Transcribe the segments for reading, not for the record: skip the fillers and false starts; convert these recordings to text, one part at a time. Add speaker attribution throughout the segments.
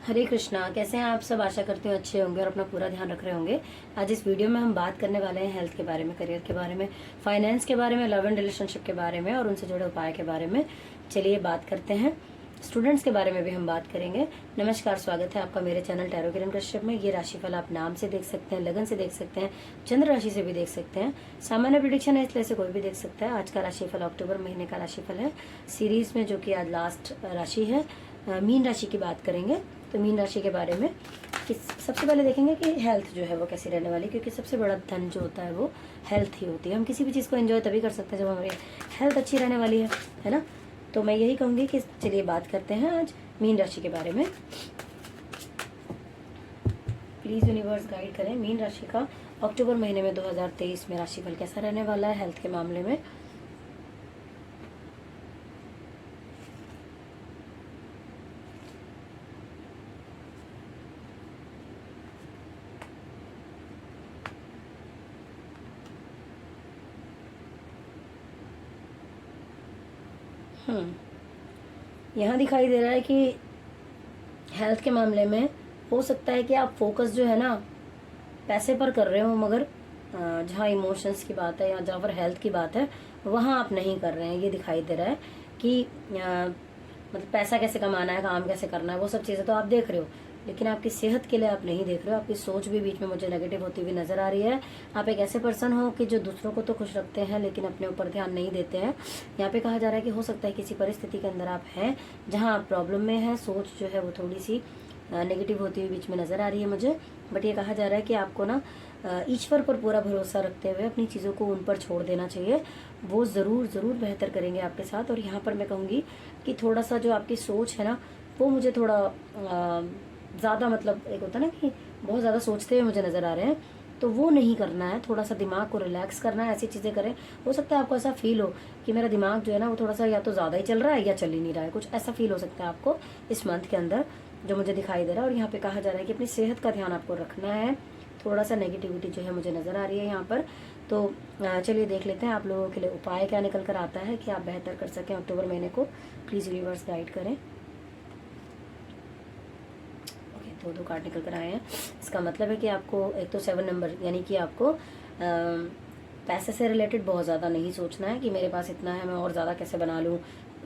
Speaker 1: हरे कृष्णा। कैसे हैं आप सब? आशा करते हो अच्छे होंगे और अपना पूरा ध्यान रख रहे होंगे। आज इस वीडियो में हम बात करने वाले हैं हेल्थ के बारे में, करियर के बारे में, फाइनेंस के बारे में, लव एंड रिलेशनशिप के बारे में और उनसे जुड़े उपाय के बारे में। चलिए बात करते हैं। स्टूडेंट्स के बारे में भी हम बात करेंगे। नमस्कार, स्वागत है आपका मेरे चैनल टैरो किरण कश्यप में। ये राशिफल आप नाम से देख सकते हैं, लगन से देख सकते हैं, चंद्र राशि से भी देख सकते हैं। सामान्य प्रेडिक्शन है, इसलिए से कोई भी देख सकता है। आज का राशिफल अक्टूबर महीने का राशिफल है सीरीज में, जो कि आज लास्ट राशि है। मीन राशि की बात करेंगे। तो मीन राशि के बारे में सबसे पहले देखेंगे कि हेल्थ जो है वो कैसी रहने वाली है, क्योंकि सबसे बड़ा धन जो होता है वो हेल्थ ही होती है। हम किसी भी चीज़ को एंजॉय तभी कर सकते हैं जब हमारी हेल्थ अच्छी रहने वाली है ना। तो मैं यही कहूँगी कि चलिए बात करते हैं आज मीन राशि के बारे में। प्लीज़ यूनिवर्स गाइड करें मीन राशि का अक्टूबर महीने में 2023 में राशिफल कैसा रहने वाला है हेल्थ के मामले में। यहाँ दिखाई दे रहा है कि हेल्थ के मामले में हो सकता है कि आप फोकस जो है ना पैसे पर कर रहे हो, मगर जहाँ इमोशंस की बात है या जहाँ पर हेल्थ की बात है वहाँ आप नहीं कर रहे हैं। ये दिखाई दे रहा है कि मतलब पैसा कैसे कमाना है, काम कैसे करना है, वो सब चीज़ें तो आप देख रहे हो, लेकिन आपकी सेहत के लिए आप नहीं देख रहे हो। आपकी सोच भी बीच में मुझे नेगेटिव होती हुई नजर आ रही है। आप एक ऐसे पर्सन हो कि जो दूसरों को तो खुश रखते हैं लेकिन अपने ऊपर ध्यान नहीं देते हैं। यहाँ पे कहा जा रहा है कि हो सकता है किसी परिस्थिति के अंदर आप हैं जहाँ आप प्रॉब्लम में हैं। सोच जो है वो थोड़ी सी नेगेटिव होती हुई बीच में नजर आ रही है मुझे। बट ये कहा जा रहा है कि आपको ना ईश्वर पर पूरा भरोसा रखते हुए अपनी चीज़ों को उन पर छोड़ देना चाहिए। वो ज़रूर ज़रूर बेहतर करेंगे आपके साथ। और यहाँ पर मैं कहूँगी कि थोड़ा सा जो आपकी सोच है ना वो मुझे थोड़ा ज़्यादा, मतलब एक होता है ना कि बहुत ज़्यादा सोचते हुए मुझे नज़र आ रहे हैं, तो वो नहीं करना है। थोड़ा सा दिमाग को रिलैक्स करना है, ऐसी चीज़ें करें। हो सकता है आपको ऐसा फील हो कि मेरा दिमाग जो है ना वो थोड़ा सा या तो ज़्यादा ही चल रहा है या चल ही नहीं रहा है, कुछ ऐसा फील हो सकता है आपको इस मंथ के अंदर, जो मुझे दिखाई दे रहा है। और यहाँ पे कहा जा रहा है कि अपनी सेहत का ध्यान आपको रखना है। थोड़ा सा नेगेटिविटी जो है मुझे नज़र आ रही है यहाँ पर। तो चलिए देख लेते हैं आप लोगों के लिए उपाय क्या निकल कर आता है कि आप बेहतर कर सकें अक्टूबर महीने को। प्लीज़ यूनिवर्स गाइड करें। दो कार्ड निकल कर आए हैं। इसका मतलब है कि आपको एक तो 7 नंबर, यानी कि आपको पैसे से रिलेटेड बहुत ज़्यादा नहीं सोचना है कि मेरे पास इतना है मैं और ज़्यादा कैसे बना लूँ।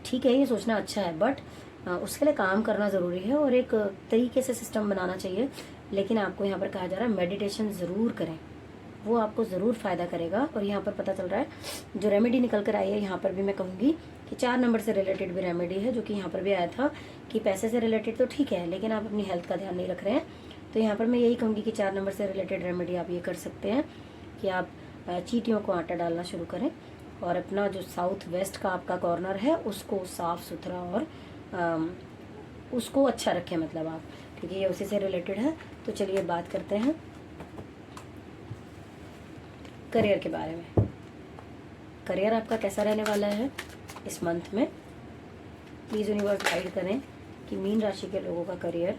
Speaker 1: ठीक है, ये सोचना अच्छा है, बट उसके लिए काम करना ज़रूरी है और एक तरीके से सिस्टम बनाना चाहिए। लेकिन आपको यहाँ पर कहा जा रहा है मेडिटेशन ज़रूर करें, वो आपको ज़रूर फ़ायदा करेगा। और यहाँ पर पता चल रहा है जो रेमेडी निकल कर आई है, यहाँ पर भी मैं कहूँगी कि 4 नंबर से रिलेटेड भी रेमेडी है, जो कि यहाँ पर भी आया था कि पैसे से रिलेटेड तो ठीक है लेकिन आप अपनी हेल्थ का ध्यान नहीं रख रहे हैं। तो यहाँ पर मैं यही कहूँगी कि 4 नंबर से रिलेटेड रेमेडी आप ये कर सकते हैं कि आप चींटियों को आटा डालना शुरू करें और अपना जो साउथ वेस्ट का आपका कॉर्नर है उसको साफ़ सुथरा और उसको अच्छा रखें, मतलब आप, क्योंकि ये उसी से रिलेटेड है। तो चलिए बात करते हैं करियर के बारे में। करियर आपका कैसा रहने वाला है इस मंथ में? प्लीज़ यूनिवर्स गाइड करें कि मीन राशि के लोगों का करियर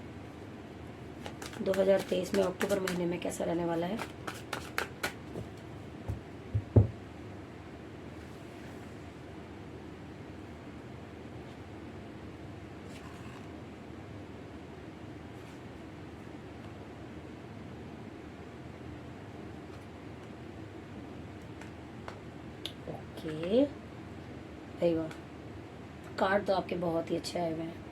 Speaker 1: 2023 में अक्टूबर महीने में कैसा रहने वाला है। ओके, भाई वाह, कार्ड तो आपके बहुत ही अच्छे आए हुए हैं।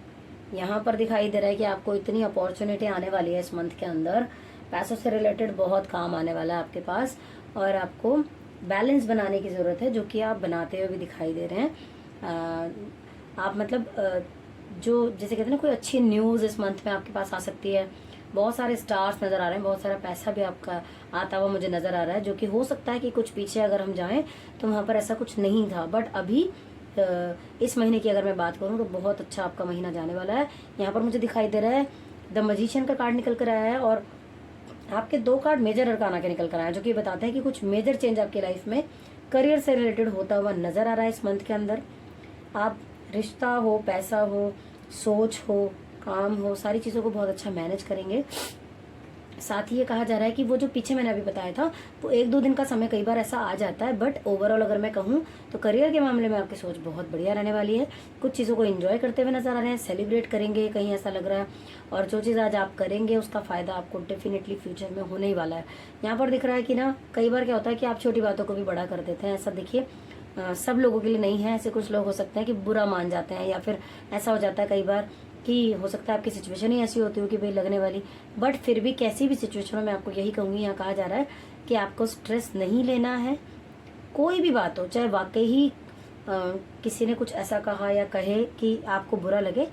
Speaker 1: यहाँ पर दिखाई दे रहा है कि आपको इतनी अपॉर्चुनिटी आने वाली है इस मंथ के अंदर। पैसों से रिलेटेड बहुत काम आने वाला है आपके पास और आपको बैलेंस बनाने की ज़रूरत है, जो कि आप बनाते हुए भी दिखाई दे रहे हैं। आप मतलब जो जैसे कहते हैं ना, कोई अच्छी न्यूज़ इस मंथ में आपके पास आ सकती है। बहुत सारे स्टार्स नज़र आ रहे हैं, बहुत सारा पैसा भी आपका आता हुआ मुझे नज़र आ रहा है, जो कि हो सकता है कि कुछ पीछे अगर हम जाएं तो वहाँ पर ऐसा कुछ नहीं था, बट अभी इस महीने की अगर मैं बात करूं तो बहुत अच्छा आपका महीना जाने वाला है। यहाँ पर मुझे दिखाई दे रहा है द मैजिशियन का कार्ड निकल कर आया है और आपके 2 कार्ड मेजर अरकाना के निकल कर आए हैं, जो कि बताते हैं कि कुछ मेजर चेंज आपकी लाइफ में करियर से रिलेटेड होता हुआ नजर आ रहा है इस मंथ के अंदर। आप रिश्ता हो, पैसा हो, सोच हो, काम हो, सारी चीज़ों को बहुत अच्छा मैनेज करेंगे। साथ ही ये कहा जा रहा है कि वो जो पीछे मैंने अभी बताया था वो 1-2 दिन का समय कई बार ऐसा आ जाता है, बट ओवरऑल अगर मैं कहूँ तो करियर के मामले में आपकी सोच बहुत बढ़िया रहने वाली है। कुछ चीज़ों को एंजॉय करते हुए नजर आ रहे हैं, सेलिब्रेट करेंगे कहीं ऐसा लग रहा है, और जो चीज़ आज आप करेंगे उसका फ़ायदा आपको डेफिनेटली फ्यूचर में होने ही वाला है। यहाँ पर दिख रहा है कि ना कई बार क्या होता है कि आप छोटी बातों को भी बड़ा कर देते हैं। ऐसा देखिए सब लोगों के लिए नहीं है, ऐसे कुछ लोग हो सकते हैं कि बुरा मान जाते हैं, या फिर ऐसा हो जाता है कई बार कि हो सकता है आपकी सिचुएशन ही ऐसी होती हो कि भाई लगने वाली, बट फिर भी कैसी भी सिचुएशनों में आपको यही कहूँगी, यहाँ कहा जा रहा है कि आपको स्ट्रेस नहीं लेना है। कोई भी बात हो, चाहे वाकई ही किसी ने कुछ ऐसा कहा या कहे कि आपको बुरा लगे,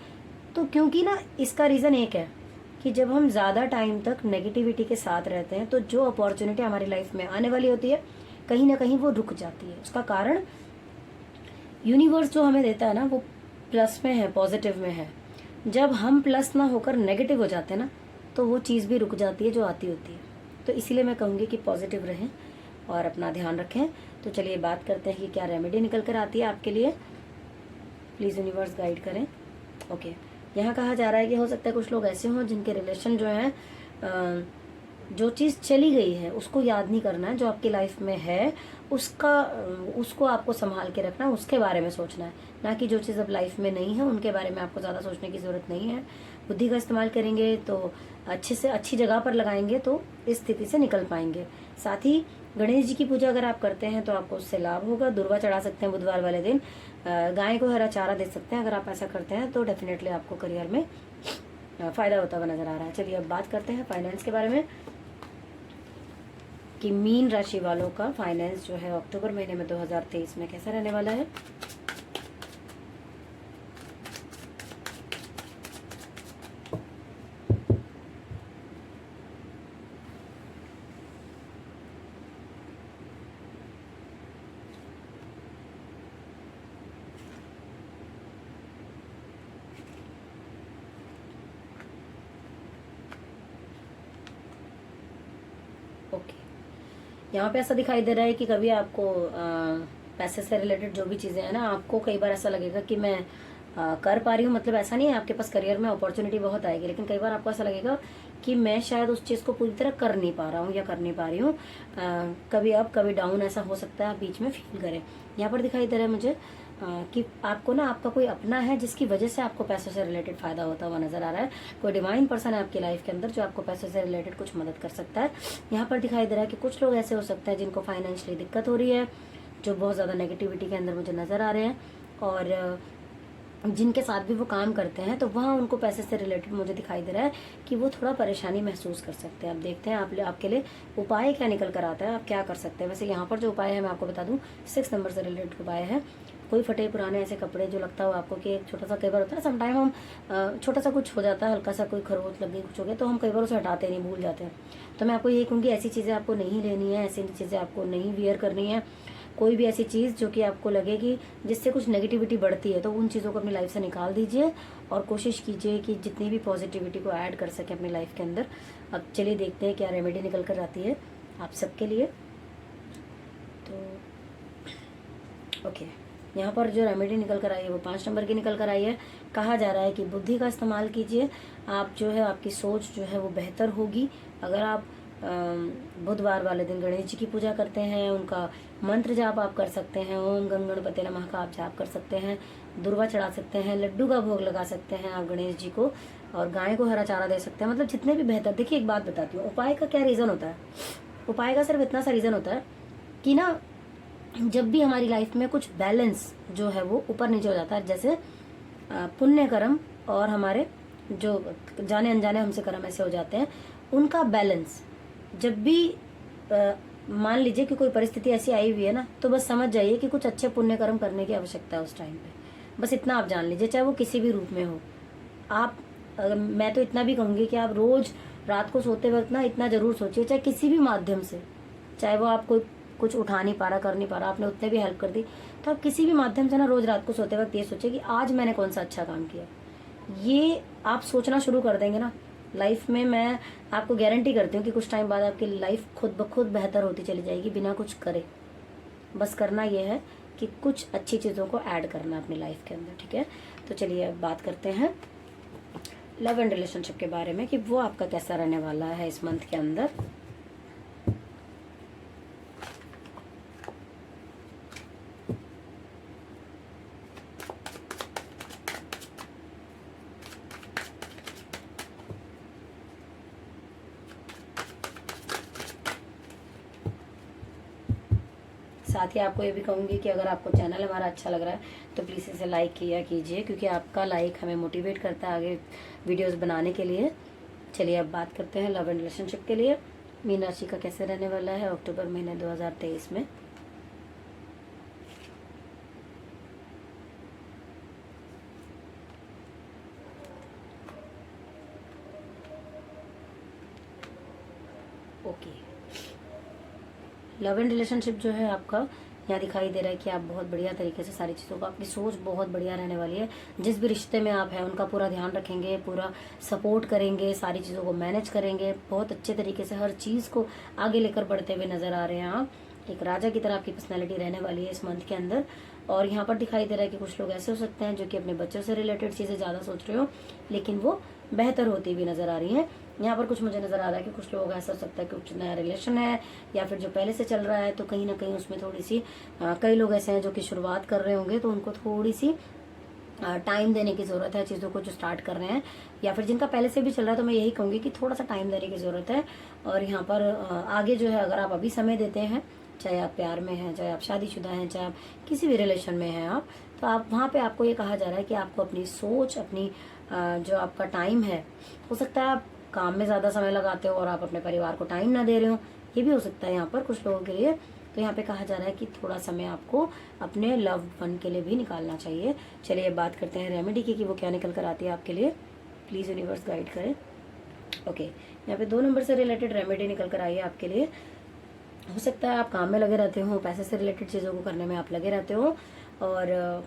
Speaker 1: तो क्योंकि ना इसका रीज़न एक है कि जब हम ज़्यादा टाइम तक नेगेटिविटी के साथ रहते हैं तो जो अपॉर्चुनिटी हमारी लाइफ में आने वाली होती है कहीं ना कहीं वो रुक जाती है। उसका कारण यूनिवर्स जो हमें देता है ना वो प्लस में है, पॉजिटिव में है। जब हम प्लस ना होकर नेगेटिव हो जाते हैं ना तो वो चीज़ भी रुक जाती है जो आती होती है। तो इसीलिए मैं कहूँगी कि पॉजिटिव रहें और अपना ध्यान रखें। तो चलिए बात करते हैं कि क्या रेमेडी निकल कर आती है आपके लिए। प्लीज़ यूनिवर्स गाइड करें। ओके, यहाँ कहा जा रहा है कि हो सकता है कुछ लोग ऐसे हों जिनके रिलेशन जो है जो चीज़ चली गई है उसको याद नहीं करना है, जो आपकी लाइफ में है उसको आपको संभाल के रखना है, उसके बारे में सोचना है, ना कि जो चीज़ अब लाइफ में नहीं है उनके बारे में आपको ज़्यादा सोचने की ज़रूरत नहीं है। बुद्धि का इस्तेमाल करेंगे तो अच्छे से अच्छी जगह पर लगाएंगे तो इस स्थिति से निकल पाएंगे। साथ ही गणेश जी की पूजा अगर आप करते हैं तो आपको उससे लाभ होगा। दुर्वा चढ़ा सकते हैं बुधवार वाले दिन, गाय को हरा चारा दे सकते हैं। अगर आप ऐसा करते हैं तो डेफिनेटली आपको करियर में फ़ायदा होता हुआ नजर आ रहा है। चलिए अब बात करते हैं फाइनेंस के बारे में कि मीन राशि वालों का फाइनेंस जो है अक्टूबर महीने में 2023 में कैसा रहने वाला है। ओके, यहाँ पे ऐसा दिखाई दे रहा है कि कभी आपको पैसे से रिलेटेड जो भी चीज़ें हैं ना, आपको कई बार ऐसा लगेगा कि मैं कर पा रही हूँ, मतलब ऐसा नहीं है आपके पास करियर में अपॉर्चुनिटी बहुत आएगी, लेकिन कई बार आपको ऐसा लगेगा कि मैं शायद उस चीज़ को पूरी तरह कर नहीं पा रहा हूँ या कर नहीं पा रही हूँ। कभी अप कभी डाउन ऐसा हो सकता है, आप बीच में फील करें। यहाँ पर दिखाई दे रहा है मुझे कि आपको ना आपका कोई अपना है जिसकी वजह से आपको पैसों से रिलेटेड फायदा होता हुआ नजर आ रहा है। कोई डिवाइन पर्सन है आपकी लाइफ के अंदर जो आपको पैसों से रिलेटेड कुछ मदद कर सकता है। यहाँ पर दिखाई दे रहा है कि कुछ लोग ऐसे हो सकते हैं जिनको फाइनेंशियली दिक्कत हो रही है, जो बहुत ज़्यादा नेगेटिविटी के अंदर मुझे नजर आ रहे हैं, और जिनके साथ भी वो काम करते हैं तो वहाँ उनको पैसे से रिलेटेड मुझे दिखाई दे रहा है कि वो थोड़ा परेशानी महसूस कर सकते हैं। अब देखते हैं आपके लिए उपाय क्या निकल कर आता है, आप क्या कर सकते हैं। वैसे यहाँ पर जो उपाय है मैं आपको बता दूँ 6 नंबर से रिलेटेड उपाय है। कोई फटे पुराने ऐसे कपड़े जो लगता हो आपको कि एक छोटा सा, कई बार होता है समटाइम हम छोटा सा कुछ हो जाता है, हल्का सा कोई खरोच लग गई, कुछ हो गया, तो हम कई बार उसे हटाते नहीं, भूल जाते हैं। तो मैं आपको यही कहूँगी ऐसी चीज़ें आपको नहीं लेनी है, ऐसी चीज़ें आपको नहीं वियर करनी है। कोई भी ऐसी चीज़ जो कि आपको लगे कि जिससे कुछ नेगेटिविटी बढ़ती है तो उन चीज़ों को अपनी लाइफ से निकाल दीजिए और कोशिश कीजिए कि जितनी भी पॉजिटिविटी को ऐड कर सके अपनी लाइफ के अंदर। अब चलिए देखते हैं क्या रेमेडी निकल कर आती है आप सबके लिए। तो ओके, यहाँ पर जो रेमेडी निकल कर आई है वो 5 नंबर की निकल कर आई है। कहा जा रहा है कि बुद्धि का इस्तेमाल कीजिए, आप जो है आपकी सोच जो है वो बेहतर होगी। अगर आप बुधवार वाले दिन गणेश जी की पूजा करते हैं, उनका मंत्र जाप आप कर सकते हैं, ओम गण गणपति नमः का आप जाप कर सकते हैं, दुर्वा चढ़ा सकते हैं, लड्डू का भोग लगा सकते हैं आप गणेश जी को, और गाय को हरा चारा दे सकते हैं। मतलब जितने भी बेहतर। देखिए एक बात बताती हूँ, उपाय का क्या रीज़न होता है। उपाय का सिर्फ इतना सा रीज़न होता है कि ना जब भी हमारी लाइफ में कुछ बैलेंस जो है वो ऊपर नीचे हो जाता है, जैसे पुण्य कर्म और हमारे जो जाने अनजाने हमसे कर्म ऐसे हो जाते हैं, उनका बैलेंस जब भी मान लीजिए कि कोई परिस्थिति ऐसी आई हुई है ना, तो बस समझ जाइए कि कुछ अच्छे पुण्य कर्म करने की आवश्यकता है उस टाइम पे। बस इतना आप जान लीजिए, चाहे वो किसी भी रूप में हो। आप मैं तो इतना भी कहूँगी कि आप रोज रात को सोते वक्त ना इतना जरूर सोचिए, चाहे किसी भी माध्यम से, चाहे वो आप कोई कुछ उठा नहीं पा रहा, कर नहीं पा रहा, आपने उतने भी हेल्प कर दी, तो आप किसी भी माध्यम से ना रोज रात को सोते वक्त ये सोचिए कि आज मैंने कौन सा अच्छा काम किया। ये आप सोचना शुरू कर देंगे ना लाइफ में, मैं आपको गारंटी करती हूँ कि कुछ टाइम बाद आपकी लाइफ खुद ब खुद बेहतर होती चली जाएगी बिना कुछ करे। बस करना ये है कि कुछ अच्छी चीज़ों को ऐड करना अपनी लाइफ के अंदर, ठीक है। तो चलिए अब बात करते हैं लव एंड रिलेशनशिप के बारे में कि वो आपका कैसा रहने वाला है इस मंथ के अंदर। साथ ही आपको ये भी कहूँगी कि अगर आपको चैनल हमारा अच्छा लग रहा है तो प्लीज़ इसे लाइक किया कीजिए, क्योंकि आपका लाइक हमें मोटिवेट करता है आगे वीडियोस बनाने के लिए। चलिए अब बात करते हैं लव एंड रिलेशनशिप के लिए मीन राशि का कैसे रहने वाला है अक्टूबर महीने 2023 में। ओके, लव एंड रिलेशनशिप जो है आपका यहाँ दिखाई दे रहा है कि आप बहुत बढ़िया तरीके से सारी चीज़ों को, आपकी सोच बहुत बढ़िया रहने वाली है। जिस भी रिश्ते में आप हैं उनका पूरा ध्यान रखेंगे, पूरा सपोर्ट करेंगे, सारी चीज़ों को मैनेज करेंगे, बहुत अच्छे तरीके से हर चीज़ को आगे लेकर बढ़ते हुए नजर आ रहे हैं आप। एक राजा की तरह आपकी पर्सनैलिटी रहने वाली है इस मंथ के अंदर। और यहाँ पर दिखाई दे रहा है कि कुछ लोग ऐसे हो सकते हैं जो कि अपने बच्चों से रिलेटेड चीज़ें ज़्यादा सोच रहे हो, लेकिन वो बेहतर होती हुई नजर आ रही हैं। यहाँ पर कुछ मुझे नज़र आ रहा है कि कुछ लोग ऐसा हो सकता है कि कुछ नया रिलेशन है या फिर जो पहले से चल रहा है, तो कहीं ना कहीं उसमें थोड़ी सी कई लोग ऐसे हैं जो कि शुरुआत कर रहे होंगे, तो उनको थोड़ी सी टाइम देने की ज़रूरत है चीज़ों को जो स्टार्ट कर रहे हैं। या फिर जिनका पहले से भी चल रहा है तो मैं यही कहूँगी कि थोड़ा सा टाइम देने की ज़रूरत है। और यहाँ पर आगे जो है अगर आप अभी समय देते हैं, चाहे आप प्यार में हैं, चाहे आप शादीशुदा हैं, चाहे आप किसी भी रिलेशन में हैं आप, तो आप वहाँ पे आपको ये कहा जा रहा है कि आपको अपनी सोच, अपनी जो आपका टाइम है, हो सकता है आप काम में ज़्यादा समय लगाते हो और आप अपने परिवार को टाइम ना दे रहे हो, ये भी हो सकता है यहाँ पर कुछ लोगों के लिए। तो यहाँ पे कहा जा रहा है कि थोड़ा समय आपको अपने लव वन के लिए भी निकालना चाहिए। चलिए अब बात करते हैं रेमेडी की कि वो क्या निकल कर आती है आपके लिए। प्लीज़ यूनिवर्स गाइड करें। ओके, यहाँ पे 2 नंबर से रिलेटेड रेमेडी निकल कर आई है आपके लिए। हो सकता है आप काम में लगे रहते हो, पैसे से रिलेटेड चीज़ों को करने में आप लगे रहते हो, और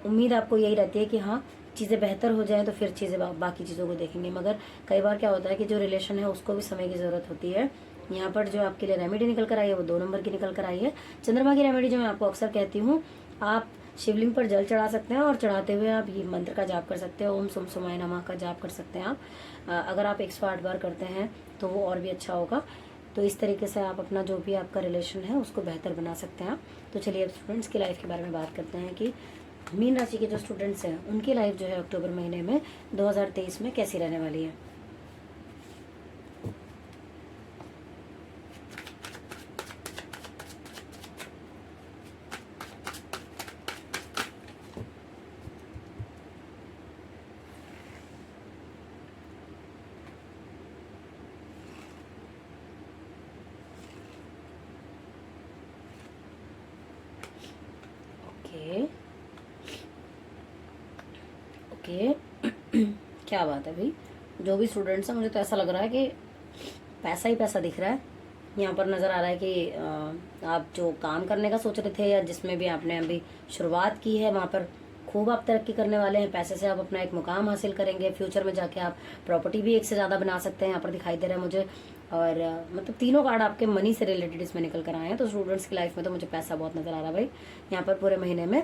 Speaker 1: उम्मीद आपको यही रहती है कि हाँ चीज़ें बेहतर हो जाएं तो फिर चीज़ें बाकी चीज़ों को देखेंगे। मगर कई बार क्या होता है कि जो रिलेशन है उसको भी समय की ज़रूरत होती है। यहाँ पर जो आपके लिए रेमेडी निकल कर आई है वो 2 नंबर की निकल कर आई है। चंद्रमा की रेमेडी जो मैं आपको अक्सर कहती हूँ, आप शिवलिंग पर जल चढ़ा सकते हैं और चढ़ाते हुए आप ये मंत्र का जाप कर सकते हैं, ओम सुम सुमाय नमः का जाप कर सकते हैं आप। अगर आप 108 बार करते हैं तो वो और भी अच्छा होगा। तो इस तरीके से आप अपना जो भी आपका रिलेशन है उसको बेहतर बना सकते हैं आप। तो चलिए अब स्टूडेंट्स की लाइफ के बारे में बात करते हैं कि मीन राशि के जो स्टूडेंट्स हैं उनकी लाइफ जो है अक्टूबर महीने में 2023 में कैसी रहने वाली है। ओके ओके क्या बात है भाई, जो भी स्टूडेंट्स हैं मुझे तो ऐसा लग रहा है कि पैसा ही पैसा दिख रहा है। यहाँ पर नज़र आ रहा है कि आप जो काम करने का सोच रहे थे या जिसमें भी आपने अभी शुरुआत की है वहाँ पर खूब आप तरक्की करने वाले हैं। पैसे से आप अपना एक मुकाम हासिल करेंगे, फ्यूचर में जाके आप प्रॉपर्टी भी एक से ज़्यादा बना सकते हैं, यहाँ पर दिखाई दे रहा है मुझे। और मतलब तीनों कार्ड आपके मनी से रिलेटेड इसमें निकल कर आए हैं। तो स्टूडेंट्स की लाइफ में तो मुझे पैसा बहुत नज़र आ रहा है भाई यहाँ पर पूरे महीने में,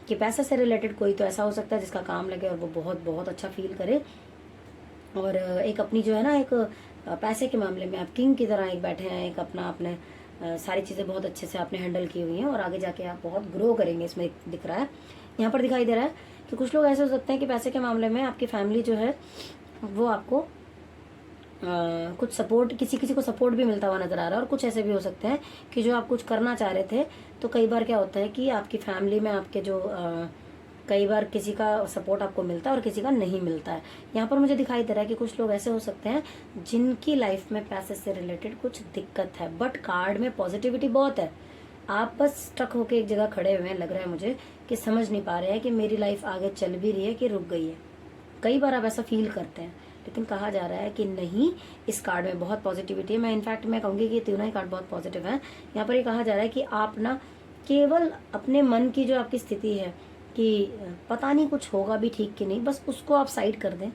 Speaker 1: कि पैसे से रिलेटेड कोई तो ऐसा हो सकता है जिसका काम लगे और वो बहुत बहुत अच्छा फील करे। और एक अपनी जो है ना एक पैसे के मामले में आप किंग की तरह एक बैठे हैं, एक अपना आपने सारी चीज़ें बहुत अच्छे से आपने हैंडल की हुई हैं और आगे जाके आप बहुत ग्रो करेंगे, इसमें दिख रहा है। यहाँ पर दिखाई दे रहा है कि कुछ लोग ऐसे हो सकते हैं कि पैसे के मामले में आपकी फैमिली जो है वो आपको कुछ सपोर्ट, किसी किसी को सपोर्ट भी मिलता हुआ नज़र आ रहा है। और कुछ ऐसे भी हो सकते हैं कि जो आप कुछ करना चाह रहे थे, तो कई बार क्या होता है कि आपकी फैमिली में आपके जो कई बार किसी का सपोर्ट आपको मिलता है और किसी का नहीं मिलता है। यहाँ पर मुझे दिखाई दे रहा है कि कुछ लोग ऐसे हो सकते हैं जिनकी लाइफ में पैसे से रिलेटेड कुछ दिक्कत है, बट कार्ड में पॉजिटिविटी बहुत है। आप बस स्टक होके एक जगह खड़े हुए हैं, लग रहा है मुझे कि समझ नहीं पा रहे हैं कि मेरी लाइफ आगे चल भी रही है कि रुक गई है। कई बार आप ऐसा फील करते हैं, लेकिन कहा जा रहा है कि नहीं, इस कार्ड में बहुत पॉजिटिविटी है। मैं इनफैक्ट मैं कहूँगी कि तीनों ही कार्ड बहुत पॉजिटिव है। यहाँ पर ये कहा जा रहा है कि आप ना केवल अपने मन की जो आपकी स्थिति है कि पता नहीं कुछ होगा भी ठीक कि नहीं, बस उसको आप साइड कर दें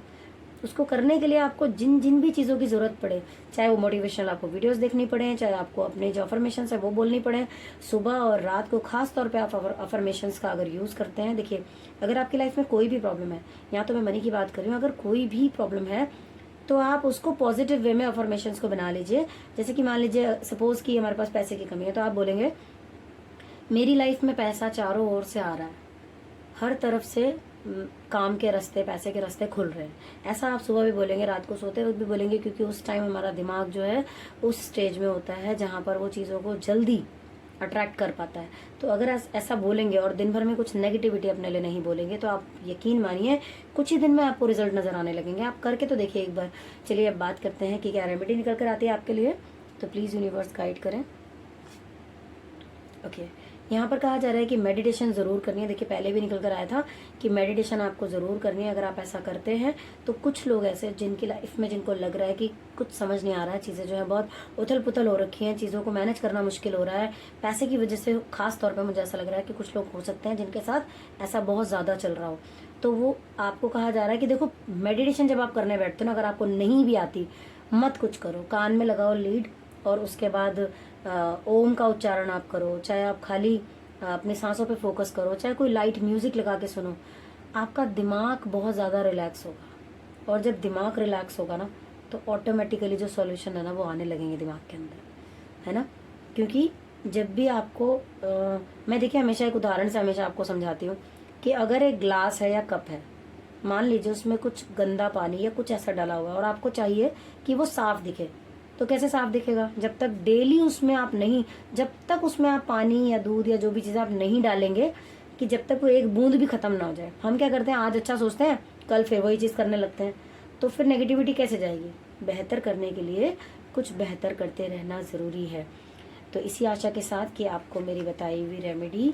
Speaker 1: उसको करने के लिए आपको जिन जिन भी चीज़ों की ज़रूरत पड़े, चाहे वो मोटिवेशनल आपको वीडियोस देखनी पड़े, चाहे आपको अपने जो अफर्मेशंस है वो बोलनी पड़े, सुबह और रात को खास तौर पे आप अफर्मेशंस का अगर यूज़ करते हैं। देखिए, अगर आपकी लाइफ में कोई भी प्रॉब्लम है, यहाँ तो मैं मनी की बात कर रही हूँ, अगर कोई भी प्रॉब्लम है तो आप उसको पॉजिटिव वे में अफर्मेशंस को बना लीजिए। जैसे कि मान लीजिए सपोज कि हमारे पास पैसे की कमी है, तो आप बोलेंगे मेरी लाइफ में पैसा चारों ओर से आ रहा है, हर तरफ से काम के रास्ते, पैसे के रास्ते खुल रहे हैं। ऐसा आप सुबह भी बोलेंगे, रात को सोते वक्त भी बोलेंगे, क्योंकि उस टाइम हमारा दिमाग जो है उस स्टेज में होता है जहाँ पर वो चीज़ों को जल्दी अट्रैक्ट कर पाता है। तो अगर ऐसा बोलेंगे और दिन भर में कुछ नेगेटिविटी अपने लिए नहीं बोलेंगे, तो आप यकीन मानिए कुछ ही दिन में आपको रिजल्ट नजर आने लगेंगे। आप करके तो देखिए एक बार। चलिए अब बात करते हैं कि क्या रेमेडी निकल कर आती है आपके लिए। तो प्लीज़ यूनिवर्स गाइड करें। ओके, यहाँ पर कहा जा रहा है कि मेडिटेशन ज़रूर करनी है। देखिए, पहले भी निकल कर आया था कि मेडिटेशन आपको ज़रूर करनी है। अगर आप ऐसा करते हैं तो कुछ लोग ऐसे जिनकी लाइफ में जिनको लग रहा है कि कुछ समझ नहीं आ रहा है, चीज़ें जो है बहुत उथल पुथल हो रखी हैं, चीज़ों को मैनेज करना मुश्किल हो रहा है पैसे की वजह से, खास तौर पर मुझे ऐसा लग रहा है कि कुछ लोग हो सकते हैं जिनके साथ ऐसा बहुत ज़्यादा चल रहा हो। तो वो आपको कहा जा रहा है कि देखो, मेडिटेशन जब आप करने बैठते हो ना, अगर आपको नहीं भी आती, मत कुछ करो, कान में लगाओ लीड और उसके बाद ओम का उच्चारण आप करो, चाहे आप खाली अपनी सांसों पे फोकस करो, चाहे कोई लाइट म्यूजिक लगा के सुनो। आपका दिमाग बहुत ज़्यादा रिलैक्स होगा, और जब दिमाग रिलैक्स होगा ना, तो ऑटोमेटिकली जो सॉल्यूशन है ना वो आने लगेंगे दिमाग के अंदर, है ना। क्योंकि जब भी आपको मैं देखिए हमेशा एक उदाहरण से हमेशा आपको समझाती हूँ कि अगर एक ग्लास है या कप है, मान लीजिए उसमें कुछ गंदा पानी या कुछ ऐसा डाला हुआ है और आपको चाहिए कि वो साफ दिखे, तो कैसे साफ दिखेगा? जब तक डेली उसमें आप नहीं, जब तक उसमें आप पानी या दूध या जो भी चीज़ आप नहीं डालेंगे, कि जब तक वो एक बूंद भी खत्म ना हो जाए। हम क्या करते हैं, आज अच्छा सोचते हैं, कल फिर वही चीज़ करने लगते हैं, तो फिर नेगेटिविटी कैसे जाएगी? बेहतर करने के लिए कुछ बेहतर करते रहना ज़रूरी है। तो इसी आशा के साथ कि आपको मेरी बताई हुई रेमेडी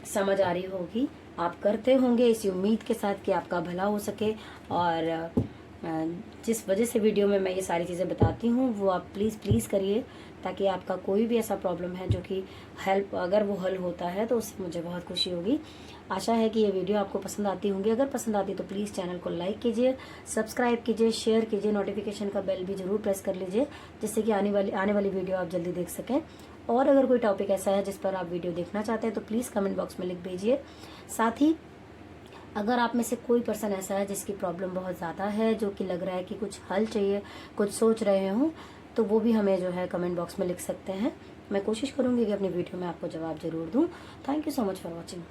Speaker 1: समझ आ रही होगी, आप करते होंगे इसी उम्मीद के साथ कि आपका भला हो सके। और जिस वजह से वीडियो में मैं ये सारी चीज़ें बताती हूँ वो आप प्लीज़ करिए, ताकि आपका कोई भी ऐसा प्रॉब्लम है जो कि अगर वो हल होता है तो उससे मुझे बहुत खुशी होगी। आशा है कि ये वीडियो आपको पसंद आती होंगी। अगर पसंद आती तो प्लीज़ चैनल को लाइक कीजिए, सब्सक्राइब कीजिए, शेयर कीजिए, नोटिफिकेशन का बेल भी ज़रूर प्रेस कर लीजिए, जिससे कि आने वाली वीडियो आप जल्दी देख सकें। और अगर कोई टॉपिक ऐसा है जिस पर आप वीडियो देखना चाहते हैं तो प्लीज़ कमेंट बॉक्स में लिख भेजिए। साथ ही अगर आप में से कोई पर्सन ऐसा है जिसकी प्रॉब्लम बहुत ज़्यादा है, जो कि लग रहा है कि कुछ हल चाहिए, कुछ सोच रहे हों, तो वो भी हमें जो है कमेंट बॉक्स में लिख सकते हैं। मैं कोशिश करूँगी कि अपनी वीडियो में आपको जवाब ज़रूर दूँ। Thank you so much for watching.